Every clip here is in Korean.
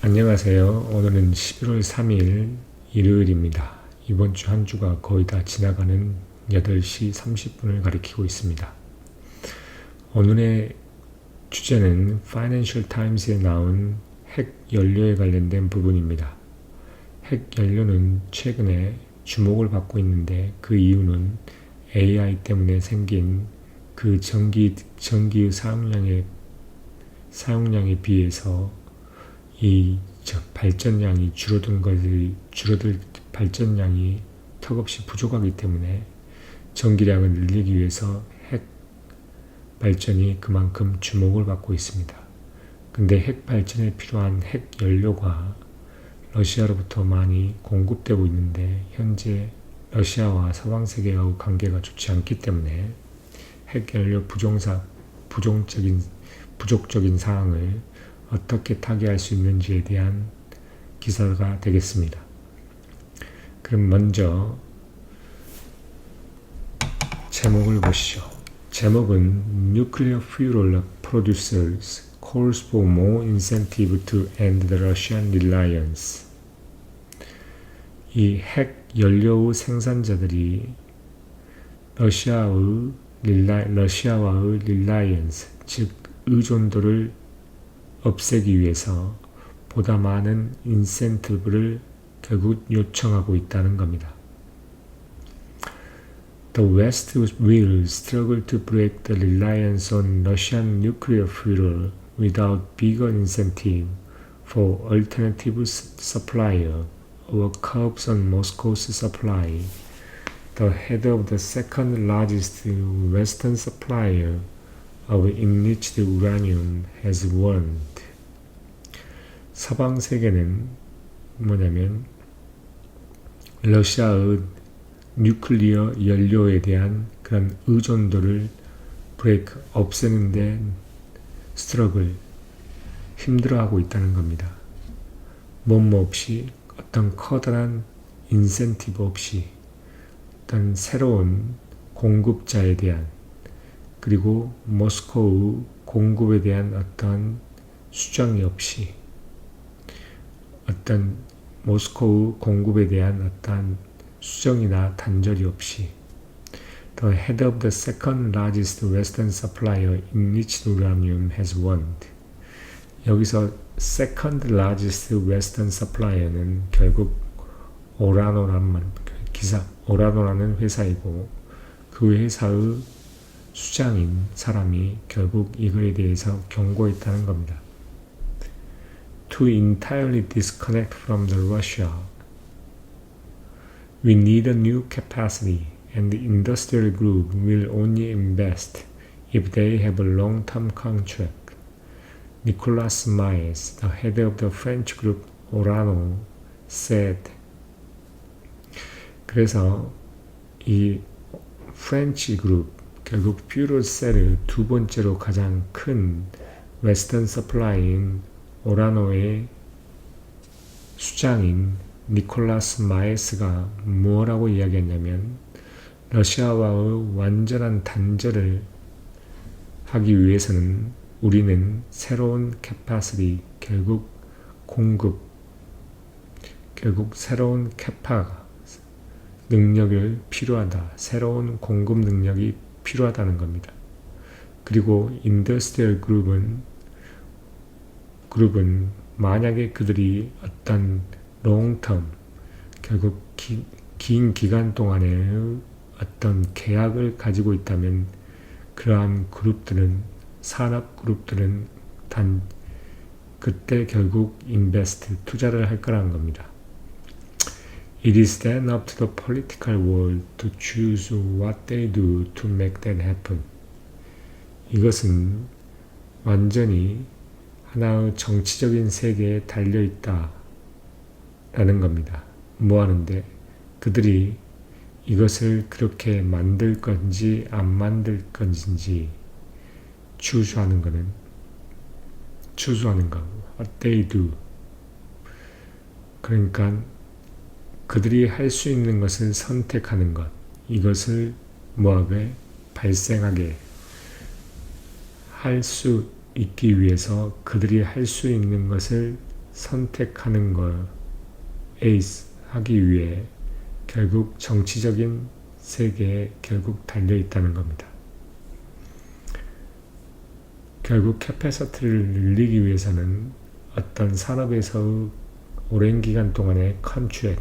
안녕하세요. 오늘은 11월 3일 일요일입니다. 이번 주 한 주가 거의 다 지나가는 8시 30분을 가리키고 있습니다. 오늘의 주제는 Financial Times에 나온 핵 연료에 관련된 부분입니다. 핵 연료는 최근에 주목을 받고 있는데 그 이유는 AI 때문에 생긴 그 전기의 사용량에 비해서 이 발전량이 줄어들 발전량이 턱없이 부족하기 때문에 전기량을 늘리기 위해서 핵 발전이 그만큼 주목을 받고 있습니다. 근데 핵 발전에 필요한 핵 연료가 러시아로부터 많이 공급되고 있는데 현재 러시아와 서방 세계와의 관계가 좋지 않기 때문에 핵 연료 부족적인 사항을 어떻게 타개할 수 있는지에 대한 기사가 되겠습니다. 그럼 먼저 제목을 보시죠. 제목은 Nuclear Fuel Producers Calls for More Incentive to End the Russian Reliance. 이 핵 연료의 생산자들이 러시아와의 릴라이언스, 즉 의존도를 없애기 위해서 보다 많은 인센티브를 결국 요청하고 있다는 겁니다. The West will struggle to break the reliance on Russian nuclear fuel without bigger incentive for alternative supplier or curbs on Moscow's supply. The head of the second largest Western supplier of enriched uranium has warned. 서방 세계는 뭐냐면 러시아의 뉴클리어 연료에 대한 그런 의존도를 없애는 데 힘들어하고 있다는 겁니다. 없이 어떤 커다란 인센티브 없이 어떤 새로운 공급자에 대한 그리고 모스크바의 공급에 대한 어떤 수정이 없이 어떤 모스크바의 공급에 대한 어떤 수정이나 단절이 없이 The head of the second largest Western supplier enriched uranium has warned. 여기서 second largest Western supplier는 결국 오라노라는 회사이고 그 회사의 수장인 사람이 결국 이거에 대해서 경고했다는 겁니다. To entirely disconnect from the Russia, we need a new capacity, and the industrial group will only invest if they have a long-term contract. Nicolas Maes, the head of the French group Orano, said. 그래서 이 프렌치 그룹, 결국 퓨럴셀의 두 번째로 가장 큰 웨스턴 서플라이인 오라노의 수장인 니콜라스 마에스가 뭐라고 이야기했냐면 러시아와의 완전한 단절을 하기 위해서는 우리는 새로운 캐파시티, 결국 새로운 능력을 필요하다. 새로운 공급 능력이 필요하다는 겁니다. 그리고 인더스트리얼 그룹은 만약에 그들이 어떤 롱텀, 결국 긴 기간 동안의 어떤 계약을 가지고 있다면 그러한 산업 그룹들은 그때 결국 투자를 할 거라는 겁니다. It is then up to the political world to choose what they do to make that happen. 이것은 완전히 하나의 정치적인 세계에 달려있다 라는 겁니다. 뭐 하는데 그들이 이것을 그렇게 만들 건지 안 만들 건지 추수하는 거 what they do. 그러니까 그들이 할 수 있는 것을 선택하는 것, 이것을 발생하게 할 수 있기 위해서 그들이 할 수 있는 것을 선택하는 걸 에이스 하기 위해 결국 정치적인 세계에 결국 달려있다는 겁니다. 결국 캐패시티를 늘리기 위해서는 어떤 산업에서 오랜 기간 동안의 컨트랙,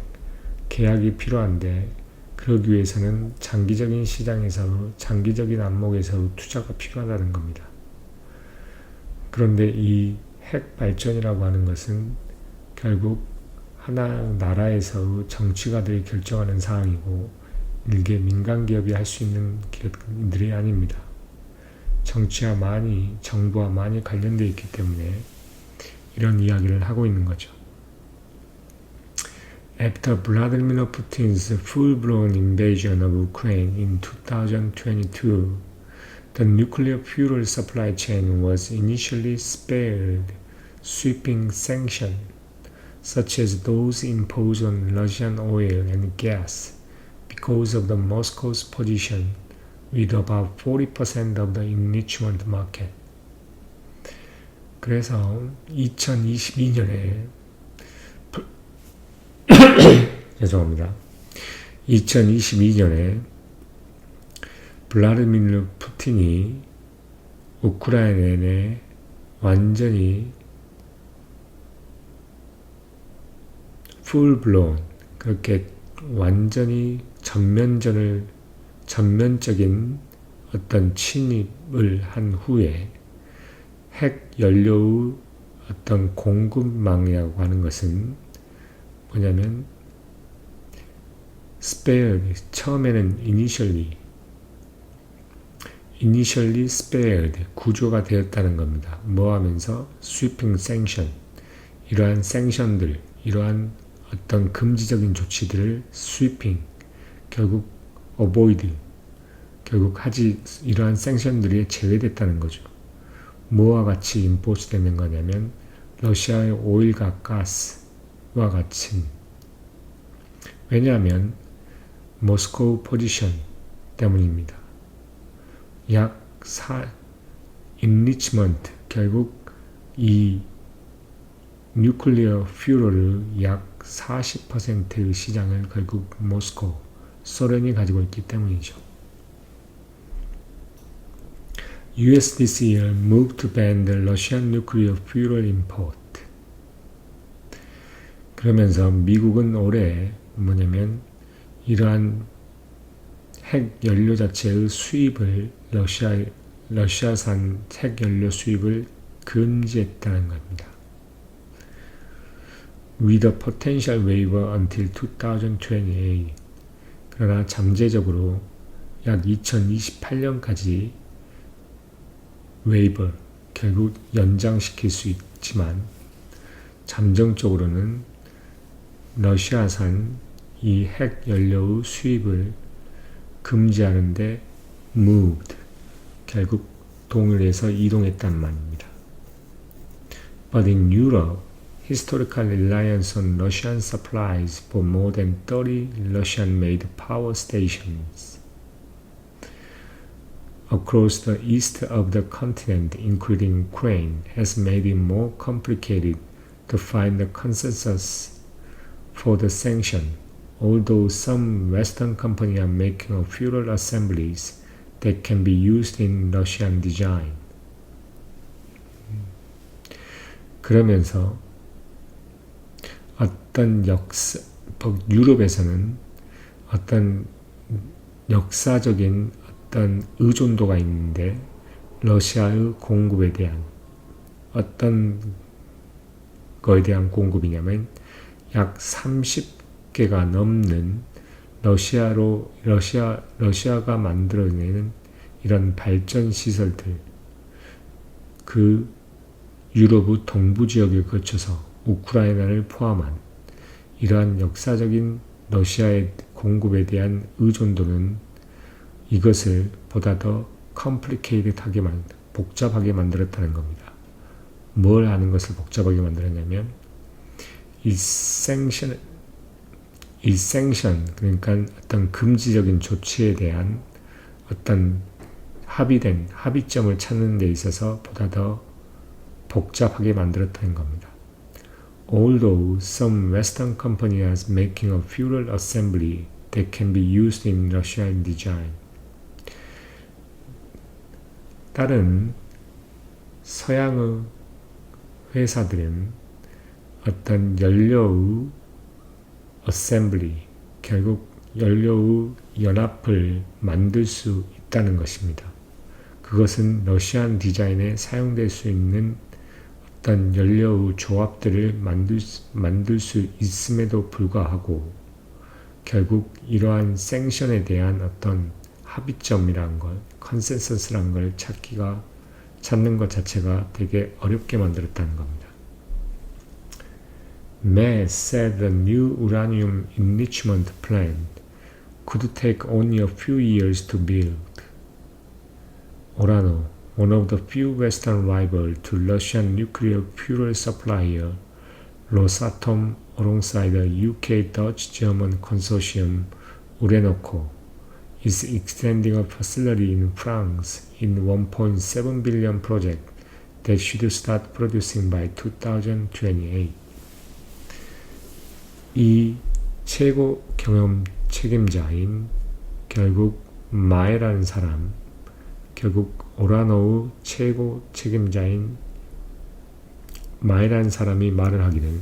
계약이 필요한데 그러기 위해서는 장기적인 시장에서 장기적인 안목에서 투자가 필요하다는 겁니다. 그런데 이 핵 발전이라고 하는 것은 결국 하나 나라에서 정치가들이 결정하는 사항이고 일개 민간 기업이 할 수 있는 기업들이 아닙니다. 정치와 정부와 많이 관련되어 있기 때문에 이런 이야기를 하고 있는 거죠. After Vladimir Putin's full-blown invasion of Ukraine in 2022, the nuclear fuel supply chain was initially spared sweeping sanctions, such as those imposed on Russian oil and gas, because of the Moscow's position with about 40% of the enrichment market. 그래서 2022년에 죄송합니다. 2022년에 블라디미르 푸틴이 우크라이나에 완전히 풀블론 그렇게 완전히 전면적인 어떤 침입을 한 후에 핵 연료의 어떤 공급망이라고 하는 것은 뭐냐면 spared, 처음에는 initially spared, 구조가 되었다는 겁니다. 뭐 하면서 sweeping sanction, 이러한 sanction들, 이러한 어떤 금지적인 조치들을 sweeping, 결국 avoid, 결국 이러한 sanction들이 제외됐다는 거죠. 뭐와 같이 임포스 되는 거냐면 러시아의 오일과 가스와 같은, 왜냐하면 모스코우 포지션 때문입니다. enrichment, 결국 이 뉴클리어 퓨럴을 약 40%의 시장을 결국 모스코, 소련이 가지고 있기 때문이죠. US this year moved to ban the Russian nuclear fuel import. 그러면서 미국은 올해 뭐냐면 이러한 핵 연료 자체의 수입을 러시아산 핵 연료 수입을 금지했다는 겁니다. With a potential waiver until 2028. 그러나 잠재적으로 약 2028년까지 웨이버, 결국 연장시킬 수 있지만 잠정적으로는 러시아산 이 핵 연료의 수입을 금지하는데 moved, 결국 동일해서 이동했단 말입니다. But in Europe, historical reliance on Russian supplies for more than 30 Russian-made power stations across the east of the continent, including Ukraine, has made it more complicated to find a consensus for the sanction, although some Western companies are making fuel assemblies that can be used in Russian design. 그러면서 유럽에서는 어떤 역사적인 어떤 의존도가 있는데 러시아의 공급에 대한 어떤 거에 대한 공급이냐면 약 30개가 넘는 러시아가 만들어내는 이런 발전 시설들, 그 유럽의 동부 지역을 거쳐서 우크라이나를 포함한 이러한 역사적인 러시아의 공급에 대한 의존도는 이것을 보다 더 복잡하게 만들었다는 겁니다. 뭘 하는 것을 복잡하게 만들었냐면 이 sanction, 그러니까 어떤 금지적인 조치에 대한 어떤 합의점을 찾는 데 있어서 보다 더 복잡하게 만들었다는 겁니다. although some Western companies are making a fuel assembly that can be used in Russian design. 다른 서양의 회사들은 어떤 연료의 어셈블리, 결국 연료의 연합을 만들 수 있다는 것입니다. 그것은 러시안 디자인에 사용될 수 있는 어떤 연료의 조합들을 만들 수 있음에도 불구하고 결국 이러한 생션에 대한 어떤 합의점이란 것, 컨센서스란 걸 찾는 것 자체가 되게 어렵게 만들었다는 겁니다. May said the new uranium enrichment plant could take only a few years to build. Orano, one of the few Western rivals to Russian nuclear fuel supplier Rosatom alongside the UK-Dutch-German consortium Urenco, is extending a facility in France in $1.7 billion project that should start producing by 2028. 이 최고 경영 책임자인 결국 마에라는 사람, 결국 오라노의 최고 책임자인 마에라는 사람이 말을 하기는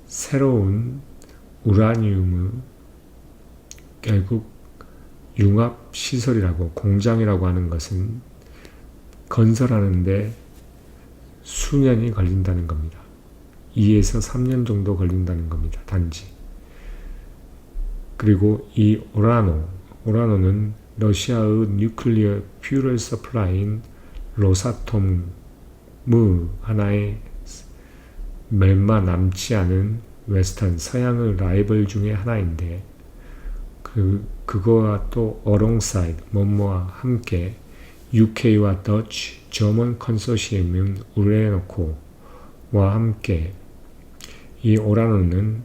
새로운 우라늄의 결국 융합 시설이라고 공장이라고 하는 것은 건설하는데 수년이 걸린다는 겁니다. 2에서 3년 정도 걸린다는 겁니다. 단지. 그리고 이 오라노는 러시아의 뉴클리어 퓨럴 서플라이인 로사톰의 하나의 얼마 남지 않은 웨스턴 서양의 라이벌 중에 하나인데 그거와 또 alongside 뭐뭐와 함께 UK와 더치, 저먼 컨소시엄인 우레노코와 함께 이 오라노는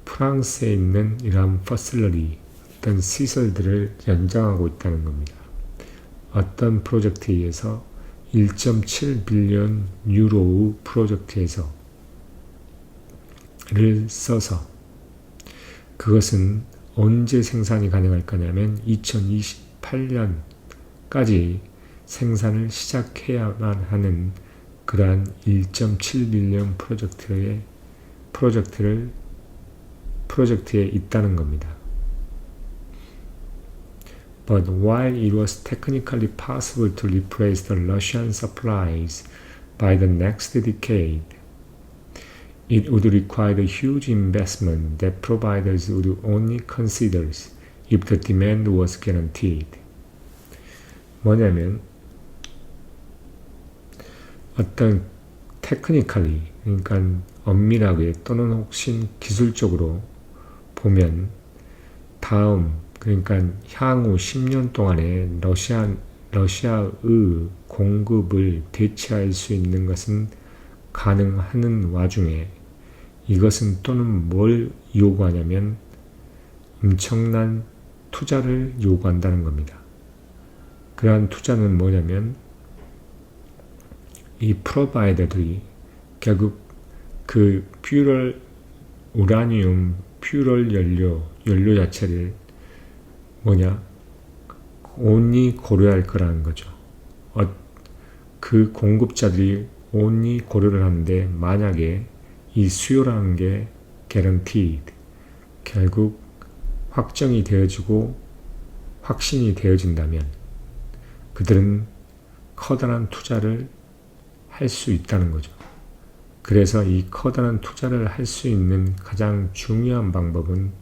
프랑스에 있는 이러한 퍼슬러리, 어떤 시설들을 연장하고 있다는 겁니다. 어떤 프로젝트에 의해서 1.7 빌리언 유로의 프로젝트에서 를 써서 그것은 언제 생산이 가능할 거냐면 2028년까지 생산을 시작해야만 하는 그러한 1.7 빌리언 프로젝트에 있다는 겁니다. But while it was technically possible to replace the Russian supplies by the next decade, it would require a huge investment that providers would only consider if the demand was guaranteed. 뭐냐면 어떤 technically, 그러니까 엄밀하게 또는 혹시 기술적으로 보면 그러니까 향후 10년 동안에 러시아의 공급을 대체할 수 있는 것은 가능하는 와중에 이것은 또는 뭘 요구하냐면 엄청난 투자를 요구한다는 겁니다. 그러한 투자는 뭐냐면 이 프로바이더들이 결국 그 우라늄 퓨럴 연료 자체를 온리 고려할 거라는 거죠. 그 공급자들이 온리 고려를 하는데 만약에 이 수요라는 게 guaranteed, 결국 확정이 되어지고 확신이 되어진다면 그들은 커다란 투자를 할 수 있다는 거죠. 그래서 이 커다란 투자를 할 수 있는 가장 중요한 방법은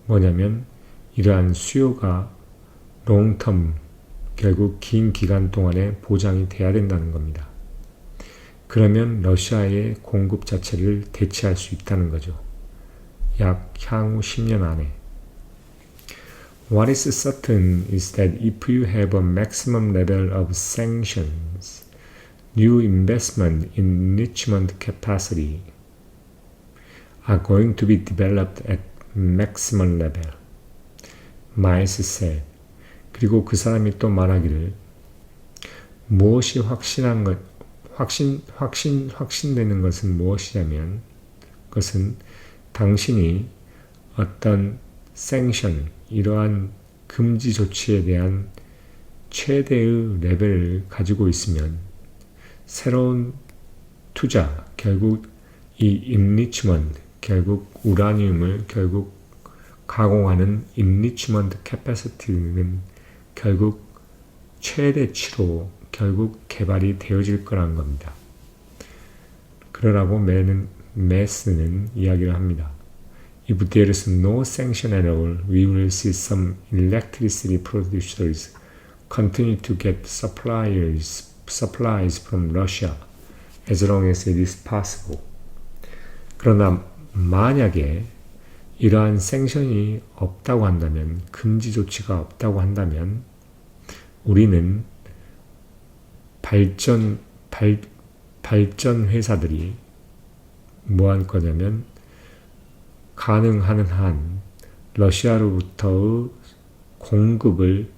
뭐냐면 이러한 수요가 롱텀, 결국 긴 기간 동안에 보장이 돼야 된다는 겁니다. 그러면 러시아의 공급 자체를 대체할 수 있다는 거죠. 약 향후 10년 안에. What is certain is that if you have a maximum level of sanctions, new investment in enrichment capacity are going to be developed at maximum level. Miles said. 그리고 그 사람이 또 말하기를 무엇이 확신되는 것은 무엇이냐면 것은 당신이 어떤 sanction, 이러한 금지 조치에 대한 최대의 레벨을 가지고 있으면 새로운 투자, 결국 이 enrichment, 결국 우라늄을 결국 가공하는 enrichment capacity는 결국 최대치로 결국 개발이 되어질 거란 겁니다. 그러라고 메스는 이야기를 합니다. If there is no sanction at all, we will see some electricity producers continue to get supplies from Russia as long as it is possible. 그러나 만약에 이러한 생션이 없다고 한다면, 금지 조치가 없다고 한다면 우리는 발전 회사들이 뭐 할 거냐면 가능한 한 러시아로부터의 공급을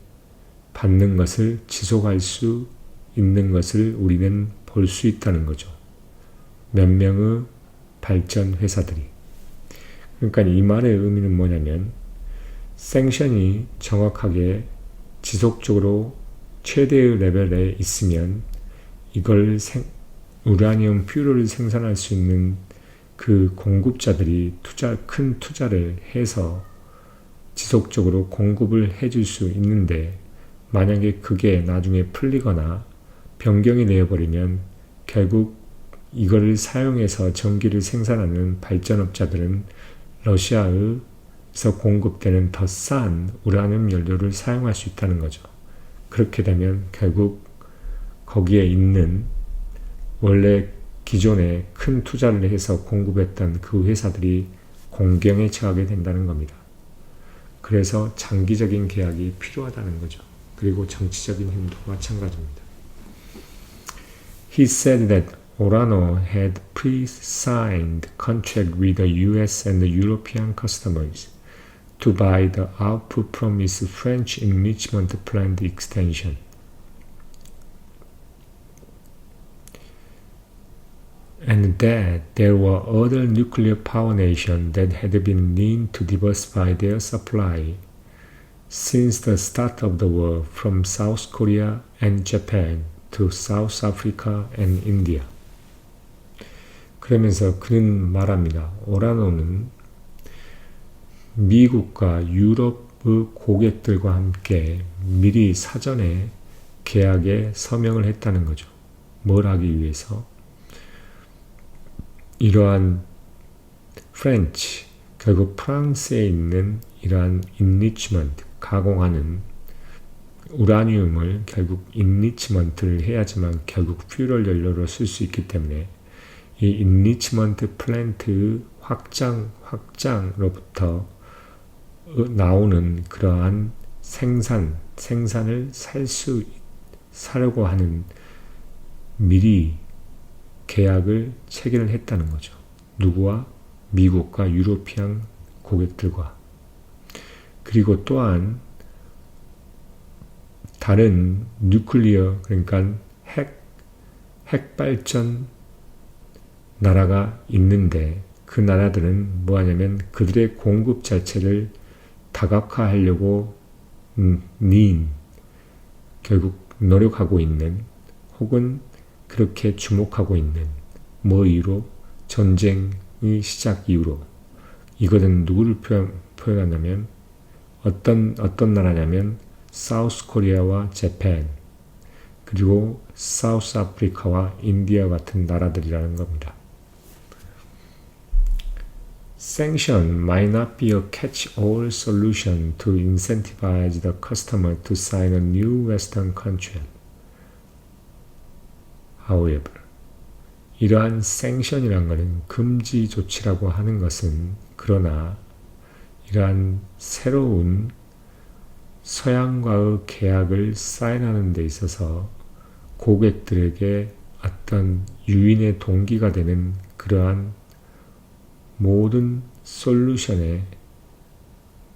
받는 것을 지속할 수 있는 것을 우리는 볼 수 있다는 거죠. 몇 명의 발전 회사들이. 그러니까 이 말의 의미는 뭐냐면 생션이 정확하게 지속적으로 최대의 레벨에 있으면 이걸 우라늄 퓨럴을 생산할 수 있는 그 공급자들이 큰 투자를 해서 지속적으로 공급을 해줄 수 있는데, 만약에 그게 나중에 풀리거나 변경이 되어버리면 결국 이거를 사용해서 전기를 생산하는 발전업자들은 러시아에서 공급되는 더 싼 우라늄 연료를 사용할 수 있다는 거죠. 그렇게 되면 결국 거기에 있는 원래 기존에 큰 투자를 해서 공급했던 그 회사들이 공경에 처하게 된다는 겁니다. 그래서 장기적인 계약이 필요하다는 거죠. 그리고 정치적인 힘도 마찬가지입니다. He said that Orano had pre-signed contract with the US and the European customers to buy the output from its French enrichment plant extension. And that there were other nuclear power nations that had been lean to diversify their supply since the start of the war from South Korea and Japan to South Africa and India. 그러면서 그는 말합니다. 오라노는 미국과 유럽의 고객들과 함께 미리 사전에 계약에 서명을 했다는 거죠. 뭘 하기 위해서? 이러한 프렌치, 결국 프랑스에 있는 이러한 enrichment, 가공하는 우라늄을 결국 enrichment를 해야지만 결국 퓨럴 연료로 쓸 수 있기 때문에 이 enrichment 플랜트의 확장으로부터 나오는 그러한 생산을 사려고 하는 미리 계약을 체결을 했다는 거죠. 누구와? 미국과 유로피안 고객들과. 그리고 또한 다른 뉴클리어, 그러니까 핵발전 나라가 있는데 그 나라들은 뭐 하냐면 그들의 공급 자체를 다각화하려고 결국 노력하고 있는, 혹은 그렇게 주목하고 있는, 뭐 이유로? 전쟁의 시작 이후로. 이것은 누구를 표현하냐면 어떤 나라냐면 사우스 코리아와 재팬, 그리고 사우스 아프리카와 인디아 같은 나라들이라는 겁니다. Sanction might not be a catch-all solution to incentivize the customer to sign a new Western contract. However, 이러한 sanction이란 것은 금지 조치라고 하는 것은, 그러나 이러한 새로운 서양과의 계약을 사인하는 데 있어서 고객들에게 어떤 유인의 동기가 되는 그러한 모든 솔루션의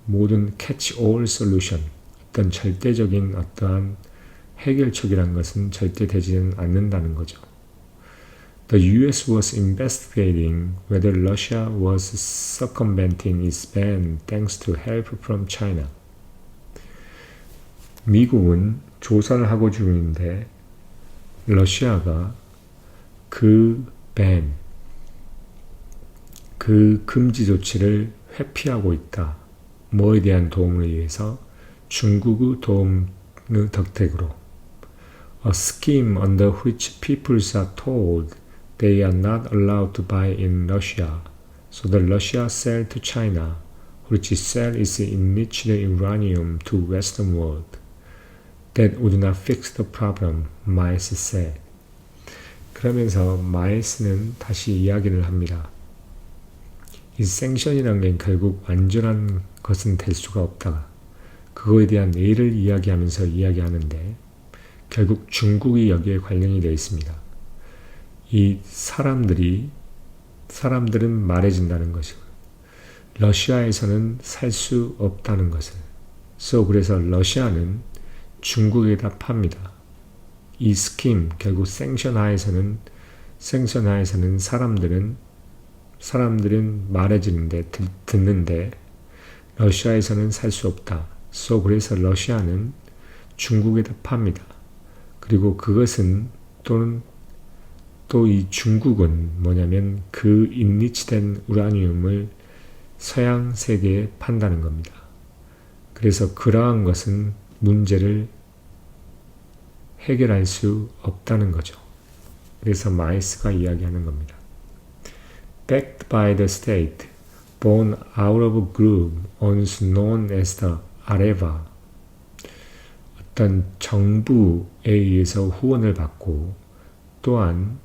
모든 catch-all solution, 어떤 절대적인 어떠한 해결책이란 것은 절대 되지는 않는다는 거죠. The US was investigating whether Russia was circumventing its ban thanks to help from China. 미국은 조사를 하고 중인데 러시아가 그 금지 조치를 회피하고 있다. 뭐에 대한 도움을 위해서? 중국의 도움 덕택으로. A scheme under which peoples are told they are not allowed to buy in Russia, so the Russia sell to China, which sell its enriched uranium to Western world. That would not fix the problem, Miles said. 그러면서 마일스는 다시 이야기를 합니다. 이 생션이라는 게 결국 완전한 것은 될 수가 없다. 그거에 대한 예를 이야기하면서 이야기하는데 결국 중국이 여기에 관련이 되어 있습니다. 이 사람들은 말해진다는 것이고 러시아에서는 살 수 없다는 것을. 그래서 러시아는 중국에다 팝니다. 이 스킴, 결국 생션 하에서는 사람들은 말해지는데, 듣는데, 러시아에서는 살 수 없다. 그래서 러시아는 중국에다 팝니다. 그리고 그것은 또 이 중국은 뭐냐면 그 인리치된 우라늄을 서양 세계에 판다는 겁니다. 그래서 그러한 것은 문제를 해결할 수 없다는 거죠. 그래서 마이스가 이야기하는 겁니다. Backed by the state, born out of a group once known as the Areva, 어떤 정부에 의해서 후원을 받고 또한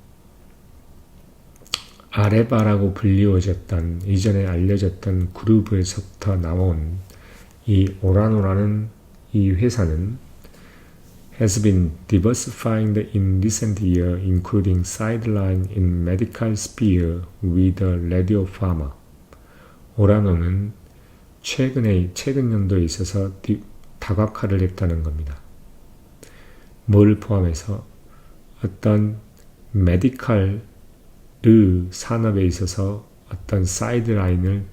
아레바라고 불리워졌던 이전에 알려졌던 그룹에서부터 나온 이 오라노라는 이 회사는 has been diversifying in recent years, including sideline in medical sphere with radiopharma. 오라노는 최근 연도에 있어서 다각화를 했다는 겁니다. 뭘 포함해서 어떤 메디컬 산업에 있어서 어떤 사이드라인을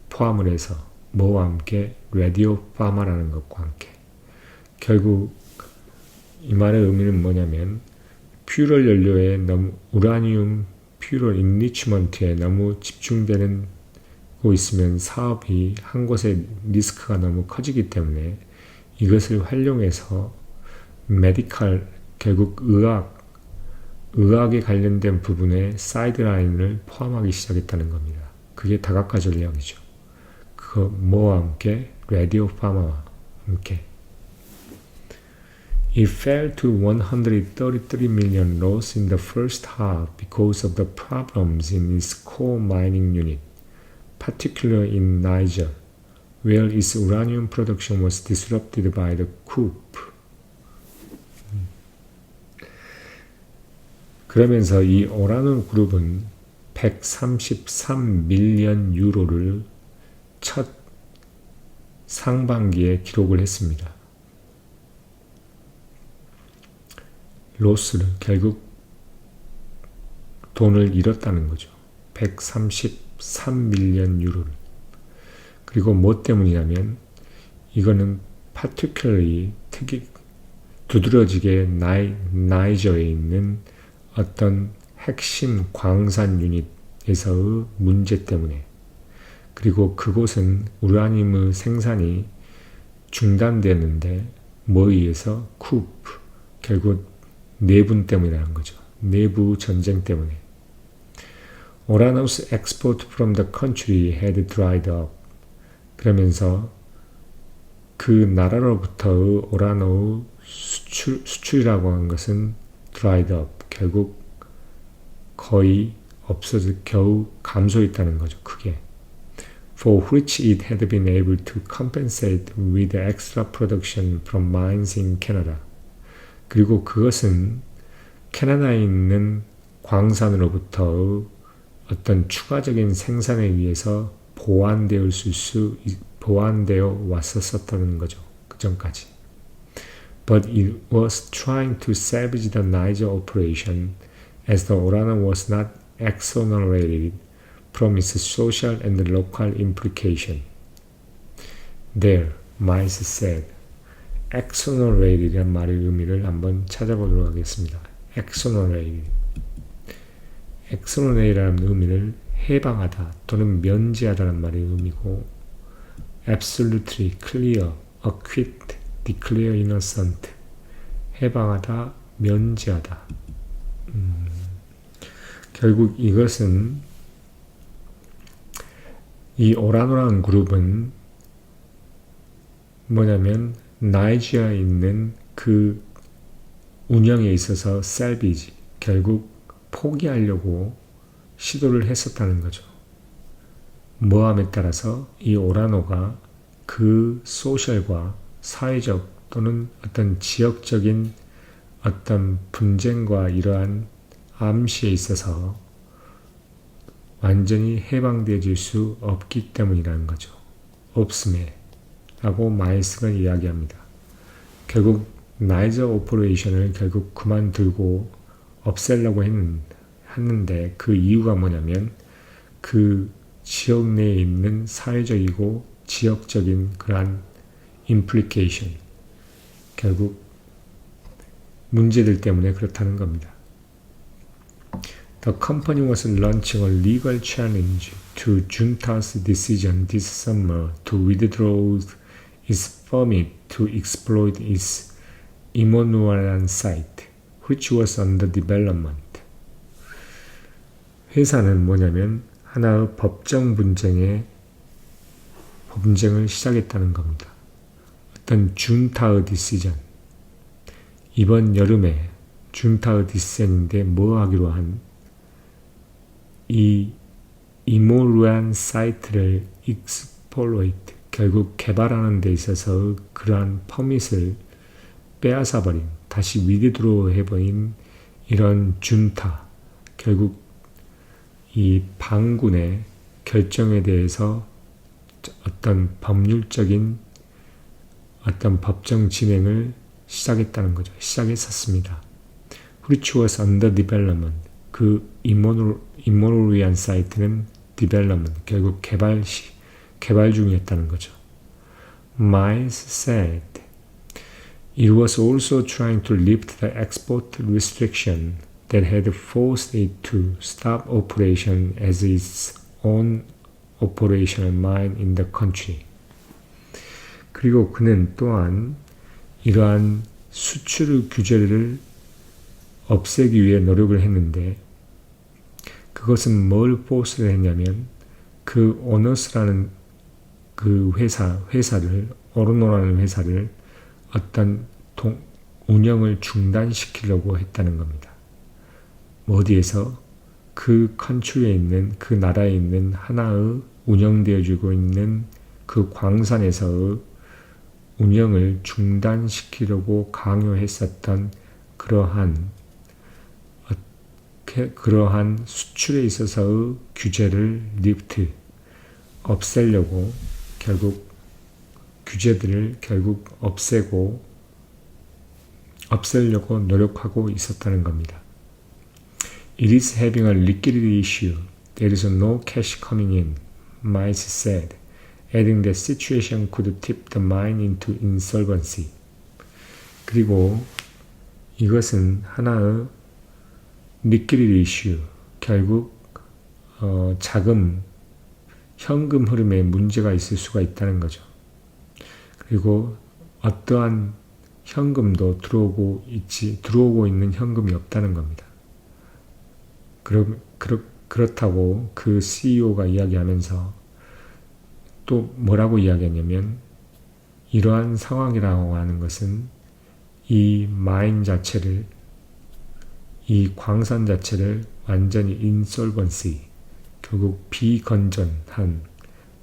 포함을 해서 뭐와 함께 라디오 파마라는 것과 함께 결국 이 말의 의미는 뭐냐면 퓨럴 연료에 너무 우라늄 퓨럴 인리치먼트에 너무 집중되는 고 있으면 사업이 한 곳에 리스크가 너무 커지기 때문에 이것을 활용해서 메디컬 결국 의학에 관련된 부분에 사이드라인을 포함하기 시작했다는 겁니다. 그게 다각화 전략이죠. 그거 뭐와 함께? 라디오 파마와 함께. It fell to 133 million loss in the first half because of the problems in its coal mining unit, particularly in Niger, where its uranium production was disrupted by the coup. 그러면서 이 오라노 그룹은 133밀리언 유로를 첫 상반기에 기록을 했습니다. 로스를 결국 돈을 잃었다는 거죠. 133밀리언 유로를. 그리고 뭐 때문이냐면 이거는 particularly 두드러지게 나이저에 있는 어떤 핵심 광산 유닛에서의 문제 때문에 그리고 그곳은 우라늄의 생산이 중단되는데 뭐에 의해서 결국 내분 때문이라는 거죠. 내부 전쟁 때문에. Orano's export from the country had dried up. 그러면서 그 나라로부터의 오라노의 수출이라고 하는 것은 dried up. 결국 거의 겨우 감소했다는 거죠. 크게. For which it had been able to compensate with extra production from mines in Canada. 그리고 그것은 캐나다에 있는 광산으로부터 어떤 추가적인 생산에 의해서 보완되어 왔었다는 거죠. 그 전까지. But it was trying to salvage the Niger operation as the Orano was not exonerated from its social and local implication. There, Miles said. exonerated이란 말의 의미를 한번 찾아보도록 하겠습니다. exonerated라는 의미를 해방하다 또는 면제하다는 말의 의미고 absolutely clear, acquit, declare innocent 해방하다, 면제하다. 결국 이것은 이 오라노라는 그룹은 뭐냐면 나이지아에 있는 그 운영에 있어서 셀비지 결국 포기하려고 시도를 했었다는 거죠. 모함에 따라서 이 오라노가 그 소셜과 사회적 또는 어떤 지역적인 어떤 분쟁과 이러한 암시에 있어서 완전히 해방되어질 수 없기 때문이라는 거죠. 없음에 라고 마일스가 이야기합니다. 결국 나이저 오퍼레이션을 결국 그만두고 없애려고 했는데 그 이유가 뭐냐면 그 지역 내에 있는 사회적이고 지역적인 그러한 implication 결국 문제들 때문에 그렇다는 겁니다. The company was launching a legal challenge to Junta's decision this summer to withdraw its permit to exploit its Imonuaran site, which was under development. 회사는 뭐냐면 하나의 법정을 시작했다는 겁니다. 어떤 준타의 디시전, 이번 여름에 준타의 디시전인데 뭐 하기로 한 이 이모루안 사이트를 exploit, 결국 개발하는 데 있어서 그러한 퍼밋을 빼앗아버린, 다시 위드드로우 해버린 이런 준타, 결국 이 반군의 결정에 대해서 어떤 법률적인 어떤 법정 진행을 시작했다는 거죠. 시작했었습니다. Which was under development. 그 이모노리안 사이트는 development, 결국 개발 중이었다는 거죠. Miles said, it was also trying to lift the export restriction that had forced it to stop operation as its own operational mine in the country. 그리고 그는 또한 이러한 수출 규제를 없애기 위해 노력을 했는데 그것은 뭘 포스를 했냐면 그 오너스라는 그 회사를 오르노라는 회사를 어떤 운영을 중단시키려고 했다는 겁니다. 어디에서? 그 컨트리에 있는 그 나라에 있는 하나의 운영되어지고 있는 그 광산에서의 운영을 중단시키려고 강요했었던 그러한 수출에 있어서의 규제를 없애려고 결국 규제들을 결국 없애려고 노력하고 있었다는 겁니다. It is having a liquidity issue. There is no cash coming in, Miles said, adding that situation could tip the mine into insolvency. 그리고 이것은 하나의 liquidity issue, 결국 현금 흐름에 문제가 있을 수가 있다는 거죠. 그리고 어떠한 현금도 들어오고 있는 현금이 없다는 겁니다. 그렇다고 그 CEO가 이야기하면서 또 뭐라고 이야기했냐면 이러한 상황이라고 하는 것은 이 마인 자체를, 이 광산 자체를 완전히 인솔번시, 결국 비건전한,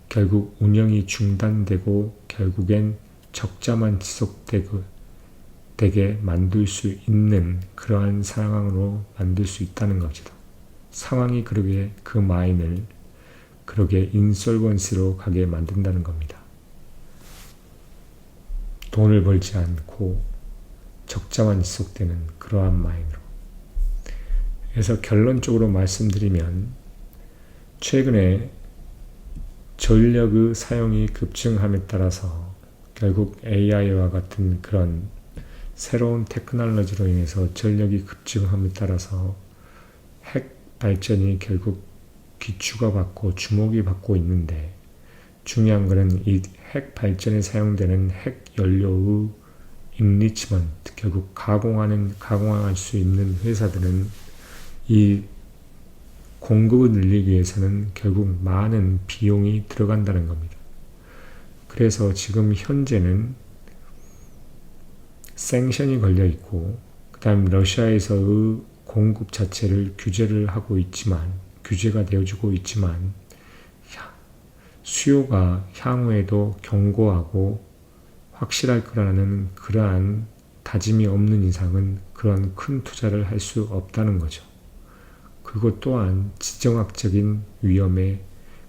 결국 운영이 중단되고 결국엔 적자만 지속되게 만들 수 있는 그러한 상황으로 만들 수 있다는 거죠. 상황이 그러게 그 마인을 그러게 인솔번시로 가게 만든다는 겁니다. 돈을 벌지 않고 적자만 지속되는 그러한 마인으로. 그래서 결론적으로 말씀드리면 최근에 전력의 사용이 급증함에 따라서 결국 AI와 같은 그런 새로운 테크놀로지로 인해서 전력이 급증함에 따라서 핵 발전이 결국 기축화 받고 주목이 받고 있는데, 중요한 것은 이 핵 발전에 사용되는 핵 연료의 인리치먼트, 결국 가공할 수 있는 회사들은 이 공급을 늘리기 위해서는 결국 많은 비용이 들어간다는 겁니다. 그래서 지금 현재는 생션이 걸려 있고, 그 다음 러시아에서의 공급 자체를 규제가 되어주고 있지만, 수요가 향후에도 견고하고 확실할 거라는 그러한 다짐이 없는 이상은 그런 큰 투자를 할 수 없다는 거죠. 그것 또한 지정학적인 위험에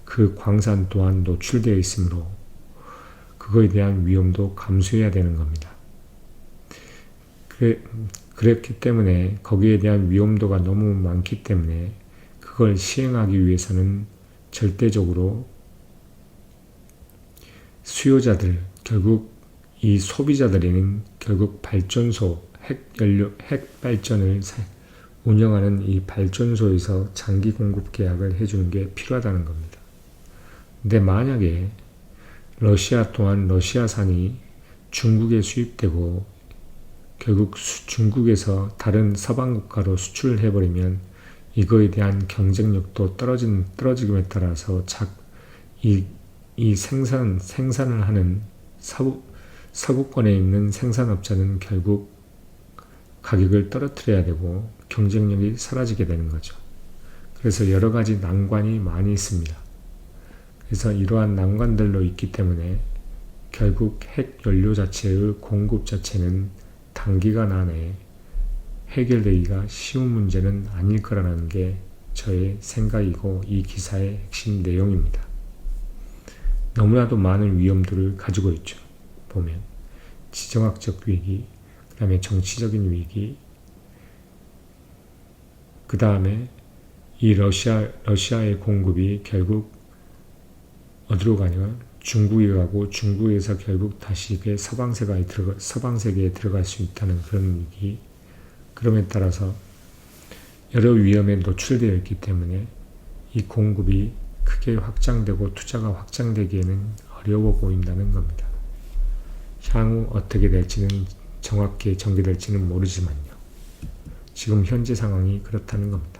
그 광산 또한 노출되어 있으므로 그거에 대한 위험도 감수해야 되는 겁니다. 그랬기 때문에 거기에 대한 위험도가 너무 많기 때문에 그걸 시행하기 위해서는 절대적으로 수요자들, 결국 이 소비자들에는 결국 발전소, 핵 발전을 운영하는 이 발전소에서 장기 공급 계약을 해주는 게 필요하다는 겁니다. 근데 만약에 러시아 또한 러시아산이 중국에 수입되고 결국 중국에서 다른 서방 국가로 수출을 해버리면 이거에 대한 경쟁력도 떨어짐에 따라서 이 생산을 하는 서구권에 있는 생산업자는 결국 가격을 떨어뜨려야 되고 경쟁력이 사라지게 되는 거죠. 그래서 여러 가지 난관이 많이 있습니다. 그래서 이러한 난관들로 있기 때문에 결국 핵 연료 자체의 공급 자체는 단기간 안에 해결되기가 쉬운 문제는 아닐 거라는 게 저의 생각이고 이 기사의 핵심 내용입니다. 너무나도 많은 위험들을 가지고 있죠. 보면 지정학적 위기, 그 다음에 정치적인 위기, 그 다음에 이 러시아의 공급이 결국 어디로 가냐? 중국에 가고 중국에서 결국 다시 서방 세계에 들어갈 수 있다는 그런 위기. 그럼에 따라서 여러 위험에 노출되어 있기 때문에 이 공급이 크게 확장되고 투자가 확장되기에는 어려워 보인다는 겁니다. 향후 어떻게 될지는 정확히 전개될지는 모르지만요. 지금 현재 상황이 그렇다는 겁니다.